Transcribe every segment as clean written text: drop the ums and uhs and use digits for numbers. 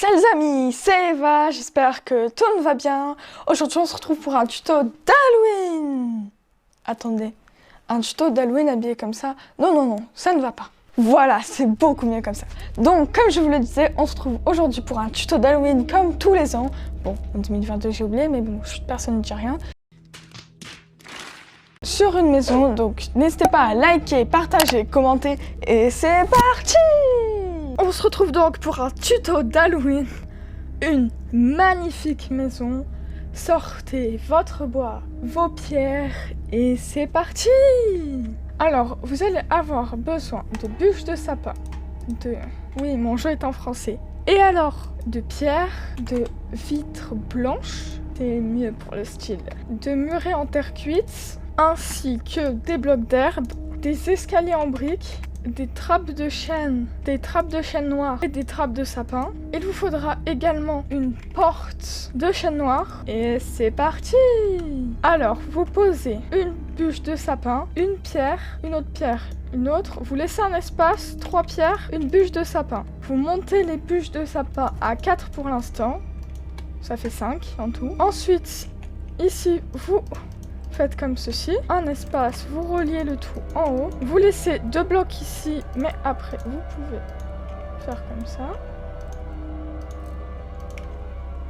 Salut amis, c'est Eva, j'espère que tout le monde va bien. Aujourd'hui on se retrouve pour un tuto d'Halloween. Attendez, un tuto d'Halloween habillé comme ça? Non, ça ne va pas. Voilà, c'est beaucoup mieux comme ça. Donc comme je vous le disais, on se retrouve aujourd'hui pour un tuto d'Halloween comme tous les ans. Bon, en 2022 j'ai oublié, mais bon, personne ne dit rien. Sur une maison, donc n'hésitez pas à liker, partager, commenter et c'est parti! On se retrouve donc pour un tuto d'Halloween. Une magnifique maison. Sortez votre bois, vos pierres et c'est parti! Alors, vous allez avoir besoin de bûches de sapin, oui, mon jeu est en français. Et alors, de pierres, de vitres blanches, c'est mieux pour le style, de murets en terre cuite, ainsi que des blocs d'herbe, des escaliers en briques, des trappes de chêne noires et des trappes de sapin. Il vous faudra également une porte de chêne noir et c'est parti! Alors, vous posez une bûche de sapin, une pierre, une autre pierre, une autre. Vous laissez un espace, 3 pierres, une bûche de sapin. Vous montez les bûches de sapin à 4 pour l'instant. Ça fait 5 en tout. Ensuite, ici, vous faites comme ceci, un espace, vous reliez le tout en haut, vous laissez 2 blocs ici, mais après vous pouvez faire comme ça.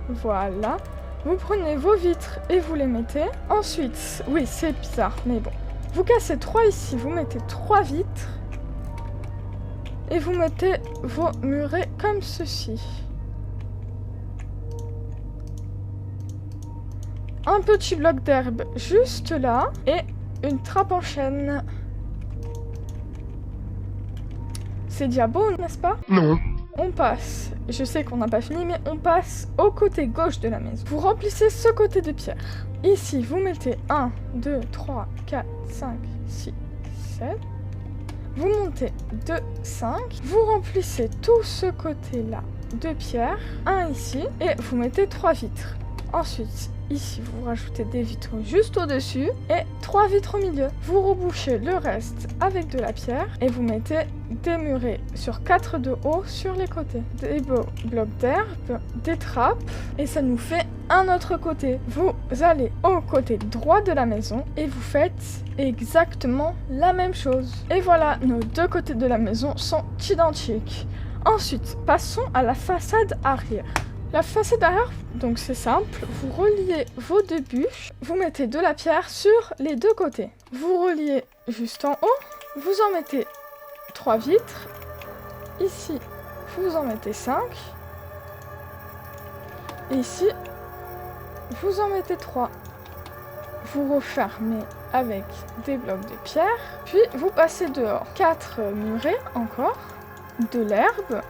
Voilà, vous prenez vos vitres et vous les mettez. Ensuite, oui c'est bizarre, mais bon, vous cassez 3 ici, vous mettez 3 vitres et vous mettez vos murets comme ceci. Un petit bloc d'herbe juste là et une trappe en chêne. C'est déjà beau, n'est-ce pas? Non. On passe, je sais qu'on n'a pas fini, mais on passe au côté gauche de la maison. Vous remplissez ce côté de pierre. Ici, vous mettez 1, 2, 3, 4, 5, 6, 7. Vous montez 2, 5. Vous remplissez tout ce côté-là de pierre. 1 ici et vous mettez 3 vitres. Ensuite, ici, vous rajoutez des vitres juste au-dessus et 3 vitres au milieu. Vous rebouchez le reste avec de la pierre et vous mettez des murets sur 4 de haut sur les côtés. Des beaux blocs d'herbe, des trappes et ça nous fait un autre côté. Vous allez au côté droit de la maison et vous faites exactement la même chose. Et voilà, nos 2 côtés de la maison sont identiques. Ensuite, passons à la façade arrière. La façade arrière, donc c'est simple, vous reliez vos 2 bûches, vous mettez de la pierre sur les 2 côtés. Vous reliez juste en haut, vous en mettez 3 vitres, ici vous en mettez 5, et ici vous en mettez 3. Vous refermez avec des blocs de pierre, puis vous passez dehors. 4 murets encore, de l'herbe,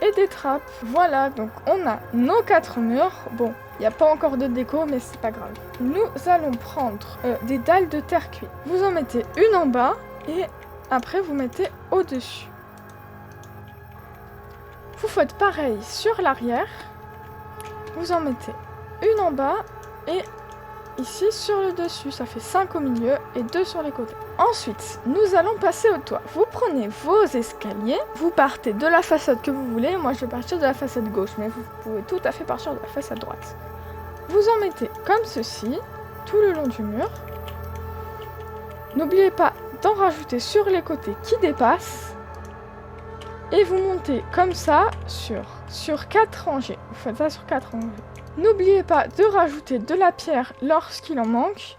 et des trappes. Voilà, donc on a nos 4 murs. Bon, il n'y a pas encore de déco, mais c'est pas grave. Nous allons prendre des dalles de terre cuite. Vous en mettez une en bas et après vous mettez au-dessus. Vous faites pareil sur l'arrière. Vous en mettez une en bas et ici sur le dessus. Ça fait 5 au milieu et 2 sur les côtés. Ensuite, nous allons passer au toit. Vous prenez vos escaliers, vous partez de la façade que vous voulez. Moi, je vais partir de la façade gauche, mais vous pouvez tout à fait partir de la façade droite. Vous en mettez comme ceci, tout le long du mur. N'oubliez pas d'en rajouter sur les côtés qui dépassent. Et vous montez comme ça sur 4 rangées. Vous faites ça sur 4 rangées. N'oubliez pas de rajouter de la pierre lorsqu'il en manque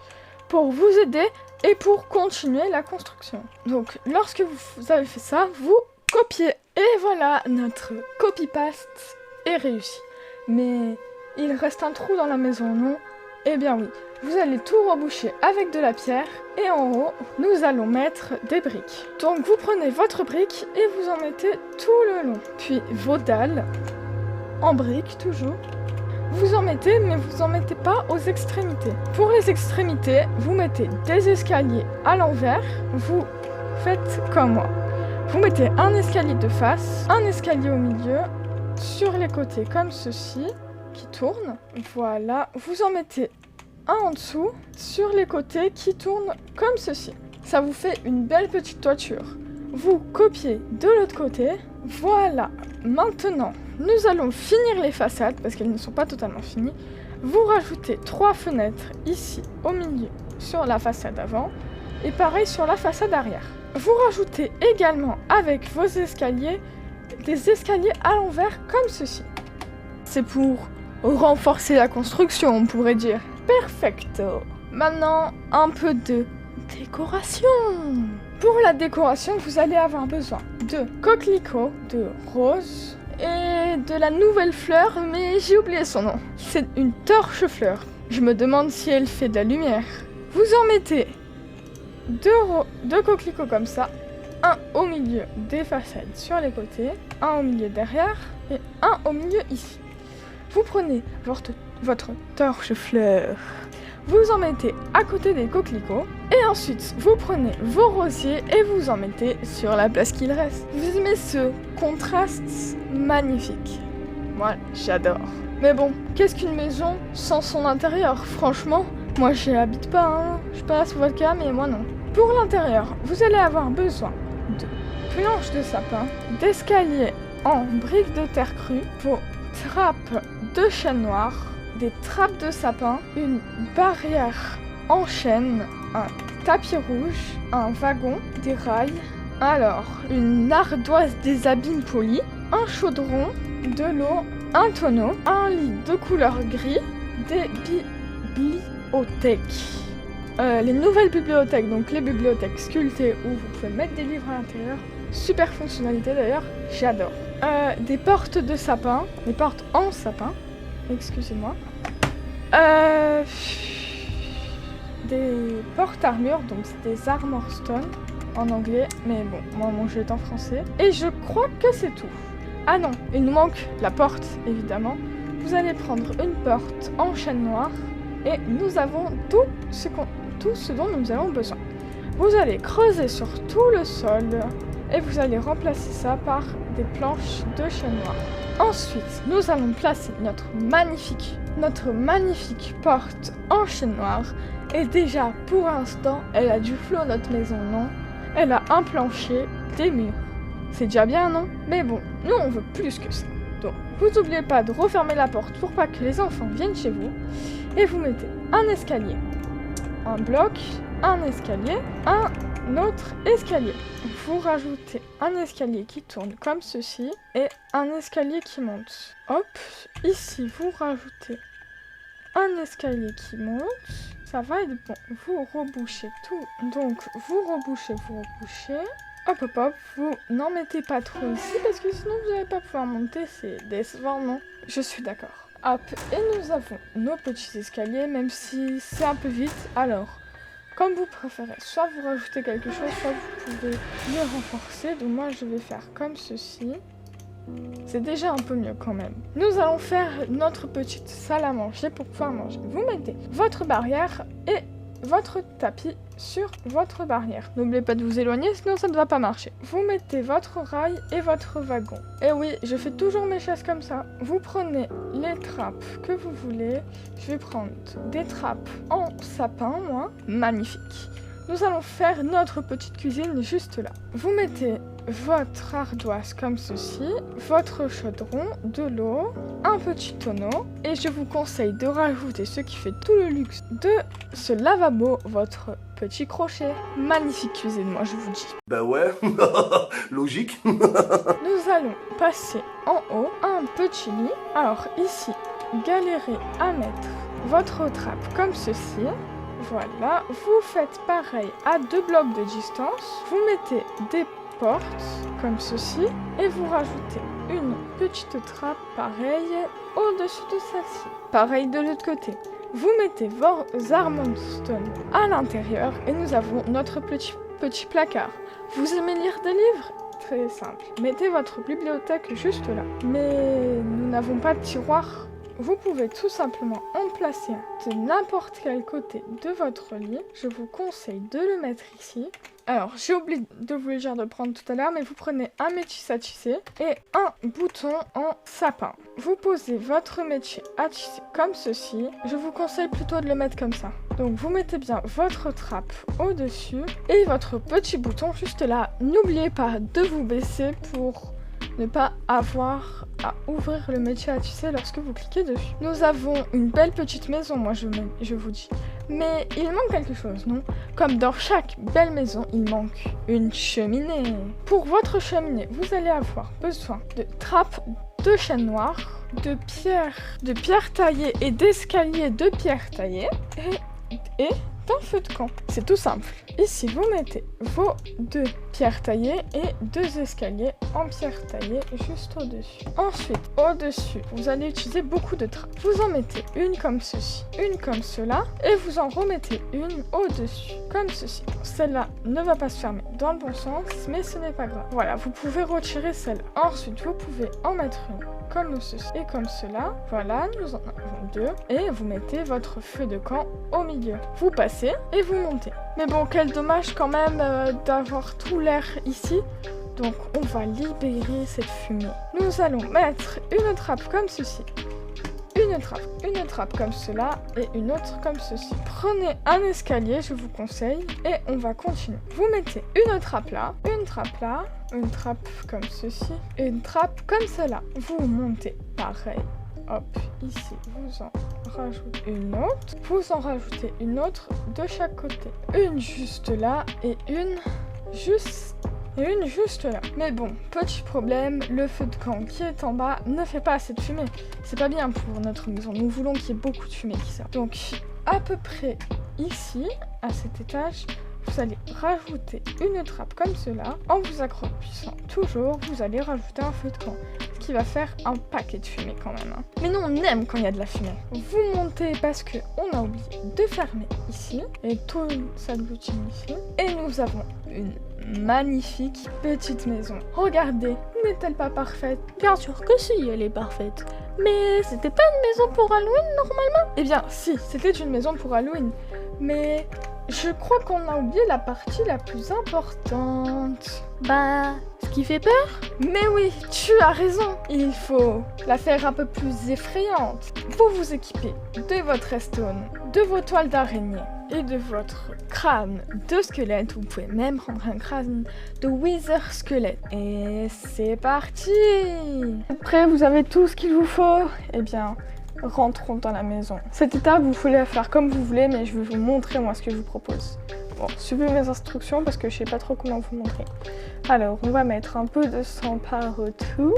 pour vous aider et pour continuer la construction. Donc, lorsque vous avez fait ça, vous copiez. Et voilà, notre copy-paste est réussi. Mais il reste un trou dans la maison, non? Eh bien oui, vous allez tout reboucher avec de la pierre et en haut, nous allons mettre des briques. Donc, vous prenez votre brique et vous en mettez tout le long. Puis, vos dalles, en briques toujours. Vous en mettez, mais vous en mettez pas aux extrémités. Pour les extrémités, vous mettez des escaliers à l'envers. Vous faites comme moi. Vous mettez un escalier de face, un escalier au milieu, sur les côtés comme ceci, qui tourne. Voilà. Vous en mettez un en dessous, sur les côtés, qui tourne comme ceci. Ça vous fait une belle petite toiture. vous copiez de l'autre côté. Voilà, maintenant, nous allons finir les façades parce qu'elles ne sont pas totalement finies. Vous rajoutez 3 fenêtres ici au milieu sur la façade avant et pareil sur la façade arrière. Vous rajoutez également avec vos escaliers des escaliers à l'envers comme ceci. C'est pour renforcer la construction, on pourrait dire. Perfecto. Maintenant, un peu de décoration. Pour la décoration, vous allez avoir besoin de coquelicots, de roses et de la nouvelle fleur, mais j'ai oublié son nom. C'est une torche-fleur. Je me demande si elle fait de la lumière. Vous en mettez deux coquelicots comme ça, un au milieu des façades sur les côtés, un au milieu derrière et un au milieu ici. Vous prenez votre torche-fleur, vous en mettez à côté des coquelicots et ensuite vous prenez vos rosiers et vous en mettez sur la place qu'il reste. Vous aimez ce contraste magnifique. Moi, j'adore. Mais bon, qu'est-ce qu'une maison sans son intérieur? Franchement, moi j'y habite pas, hein. Je sais pas si c'est votre cas, mais moi non. Pour l'intérieur, vous allez avoir besoin de planches de sapin, d'escaliers en briques de terre crue, vos trappes de chêne noir, des trappes de sapin, une barrière en chêne, un tapis rouge, un wagon, des rails, alors une ardoise des abîmes polis, un chaudron, de l'eau, un tonneau, un lit de couleur gris, des bibliothèques. Les nouvelles bibliothèques, donc les bibliothèques sculptées où vous pouvez mettre des livres à l'intérieur. Super fonctionnalité d'ailleurs, j'adore. Des portes de sapin, des portes en sapin, excusez-moi. Des portes armures, donc c'est des armor stone en anglais, mais bon, moi mon jeu est en français. Et je crois que c'est tout. Ah non, il nous manque la porte, évidemment. Vous allez prendre une porte en chêne noir et nous avons tout ce dont nous avons besoin. Vous allez creuser sur tout le sol et vous allez remplacer ça par des planches de chêne noir. Ensuite, nous allons placer notre magnifique porte en chêne noir. Et déjà, pour l'instant, elle a du flow, notre maison, non? Elle a un plancher, des murs. C'est déjà bien, non? Mais bon, nous, on veut plus que ça. Donc, vous n'oubliez pas de refermer la porte pour pas que les enfants viennent chez vous. Et vous mettez un escalier, un bloc, un escalier, un autre escalier. Vous rajoutez un escalier qui tourne comme ceci et un escalier qui monte. Hop, ici vous rajoutez un escalier qui monte. Ça va être bon. Vous rebouchez tout. Donc vous rebouchez. Hop hop hop, vous n'en mettez pas trop ici parce que sinon vous n'allez pas pouvoir monter, c'est décevant, non? Je suis d'accord. Hop, et nous avons nos petits escaliers, même si c'est un peu vite. Alors, comme vous préférez, soit vous rajoutez quelque chose, soit vous pouvez les renforcer. Donc moi, je vais faire comme ceci. C'est déjà un peu mieux quand même. Nous allons faire notre petite salle à manger pour pouvoir manger. Vous mettez votre barrière et votre tapis sur votre barrière. N'oubliez pas de vous éloigner, sinon ça ne va pas marcher. Vous mettez votre rail et votre wagon. Et oui, je fais toujours mes chaises comme ça. Vous prenez les trappes que vous voulez. Je vais prendre des trappes en sapin, moi. Magnifique. Nous allons faire notre petite cuisine juste là. Vous mettez votre ardoise comme ceci, votre chaudron, de l'eau, un petit tonneau et je vous conseille de rajouter ce qui fait tout le luxe de ce lavabo, votre petit crochet. Magnifique cuisine, moi je vous dis. Bah ouais, logique. Nous allons passer en haut un petit lit. Alors ici, galérez à mettre votre trappe comme ceci. Voilà, vous faites pareil à 2 blocs de distance. Vous mettez des portes comme ceci et vous rajoutez une petite trappe pareille au-dessus de celle-ci. Pareil de l'autre côté. Vous mettez vos armor stone à l'intérieur et nous avons notre petit placard. Vous aimez lire des livres? Très simple. Mettez votre bibliothèque juste là. Mais nous n'avons pas de tiroir. Vous pouvez tout simplement en placer un de n'importe quel côté de votre lit. Je vous conseille de le mettre ici. Alors, j'ai oublié de vous le dire de prendre tout à l'heure, mais vous prenez un métier à tisser et un bouton en sapin. Vous posez votre métier à tisser comme ceci. Je vous conseille plutôt de le mettre comme ça. Donc, vous mettez bien votre trappe au-dessus et votre petit bouton juste là. N'oubliez pas de vous baisser pour ne pas avoir à ouvrir le métier à tisser lorsque vous cliquez dessus. Nous avons une belle petite maison, moi je vous dis. Mais il manque quelque chose, non? Comme dans chaque belle maison, il manque une cheminée. Pour votre cheminée, vous allez avoir besoin de trappes de chêne noir, de pierres taillées et d'escaliers de pierres taillées et d'un feu de camp. C'est tout simple. Ici, vous mettez vos 2 pierres taillées et 2 escaliers en pierre taillée juste au-dessus. Ensuite, au-dessus, vous allez utiliser beaucoup de trappes. Vous en mettez une comme ceci, une comme cela, et vous en remettez une au-dessus, comme ceci. Celle-là ne va pas se fermer dans le bon sens, mais ce n'est pas grave. Voilà, vous pouvez retirer celle-là. Ensuite, vous pouvez en mettre une comme ceci et comme cela. Voilà, nous en avons 2. Et vous mettez votre feu de camp au milieu. Vous passez et vous montez. Mais bon, quel dommage quand même d'avoir tout l'air ici. Donc on va libérer cette fumée. Nous allons mettre une trappe comme ceci. Une trappe comme cela et une autre comme ceci. Prenez un escalier, je vous conseille, et on va continuer. Vous mettez une trappe là, une trappe comme ceci, et une trappe comme cela. Vous montez pareil. Hop, ici, vous en rajoutez une autre. Vous en rajoutez une autre de chaque côté. Une juste là et une juste là. Mais bon, petit problème, le feu de camp qui est en bas ne fait pas assez de fumée. C'est pas bien pour notre maison. Nous voulons qu'il y ait beaucoup de fumée qui sort. Donc, à peu près ici, à cet étage, vous allez rajouter une trappe comme cela. En vous accrochant toujours, vous allez rajouter un feu de camp. Ce qui va faire un paquet de fumée quand même. Mais nous, on aime quand il y a de la fumée. Vous montez parce qu'on a oublié de fermer ici. Et tout s'agglutine ici. Et nous avons une magnifique petite maison. Regardez, n'est-elle pas parfaite? Bien sûr que si, elle est parfaite. Mais c'était pas une maison pour Halloween normalement? Eh bien, si, c'était une maison pour Halloween. Mais je crois qu'on a oublié la partie la plus importante. Bah, ce qui fait peur? Mais oui, tu as raison. Il faut la faire un peu plus effrayante. Vous vous équipez de votre redstone, de vos toiles d'araignée et de votre crâne de squelette. Vous pouvez même prendre un crâne de wither squelette. Et c'est parti! Après, vous avez tout ce qu'il vous faut. Eh bien, rentrons dans la maison. Cette étape, vous pouvez la faire comme vous voulez, mais je vais vous montrer moi ce que je vous propose. Bon, suivez mes instructions parce que je sais pas trop comment vous montrer. Alors, on va mettre un peu de sang partout.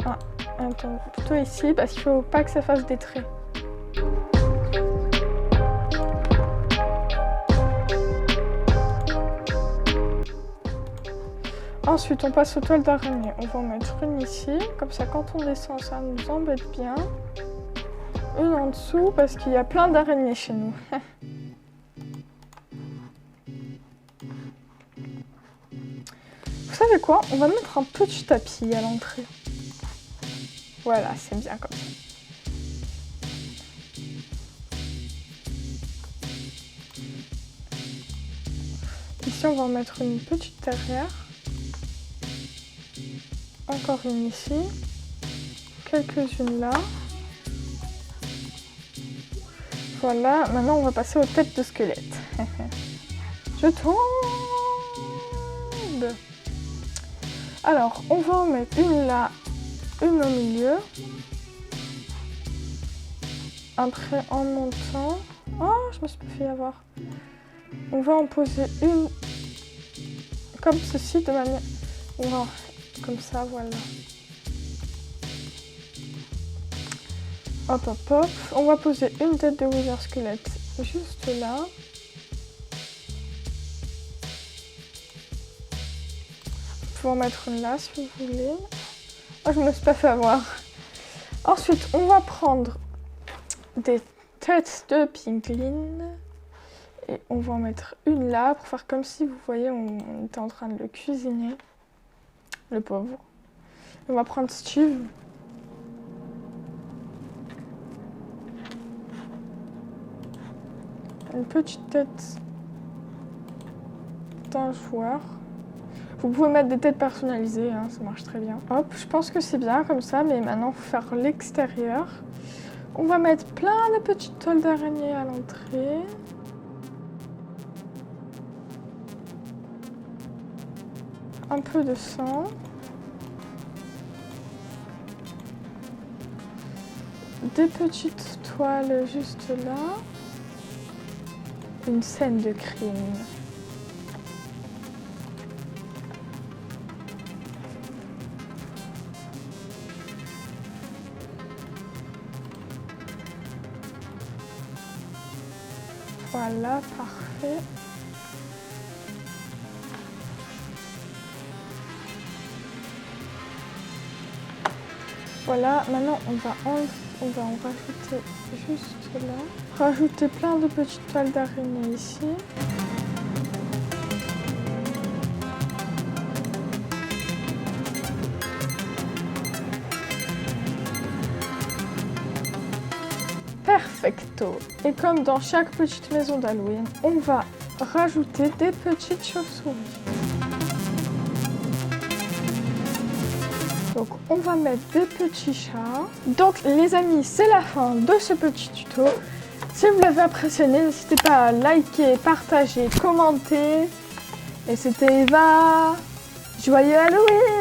Ah, attends, plutôt ici parce qu'il faut pas que ça fasse des traits. Ensuite, on passe aux toiles d'araignée. On va en mettre une ici, comme ça quand on descend, ça nous embête bien. Une en dessous, parce qu'il y a plein d'araignées chez nous. Vous savez quoi? On va mettre un petit tapis à l'entrée. Voilà, c'est bien comme ça. Ici, on va en mettre une petite derrière. Encore une ici, quelques-unes là. Voilà, maintenant on va passer aux têtes de squelette. Je tombe. Alors, on va en mettre une là, une au milieu. Après, en montant... Oh, je me suis pas fait avoir. On va en poser une comme ceci, de manière... Wow. Comme ça, voilà. Hop, hop, hop. On va poser une tête de wither squelette juste là. Vous pouvez en mettre une là si vous voulez. Oh, je ne me suis pas fait avoir. Ensuite, on va prendre des têtes de piglin. Et on va en mettre une là pour faire comme si, vous voyez, on était en train de le cuisiner. Le pauvre. On va prendre Steve. une petite tête d'un joueur. Vous pouvez mettre des têtes personnalisées, hein, ça marche très bien. Hop, je pense que c'est bien comme ça, mais maintenant, il faut faire l'extérieur. On va mettre plein de petites toiles d'araignée à l'entrée. Un peu de sang. Des petites toiles juste là. Une scène de crime. Voilà, parfait. Voilà, maintenant on va en rajouter juste là. Rajouter plein de petites toiles d'araignée ici. Perfecto. Et comme dans chaque petite maison d'Halloween, on va rajouter des petites chauves-souris. Donc on va mettre des petits chats. Donc les amis, c'est la fin de ce petit tuto. Si vous l'avez apprécié, n'hésitez pas à liker, partager, commenter. Et c'était Eva. Joyeux Halloween!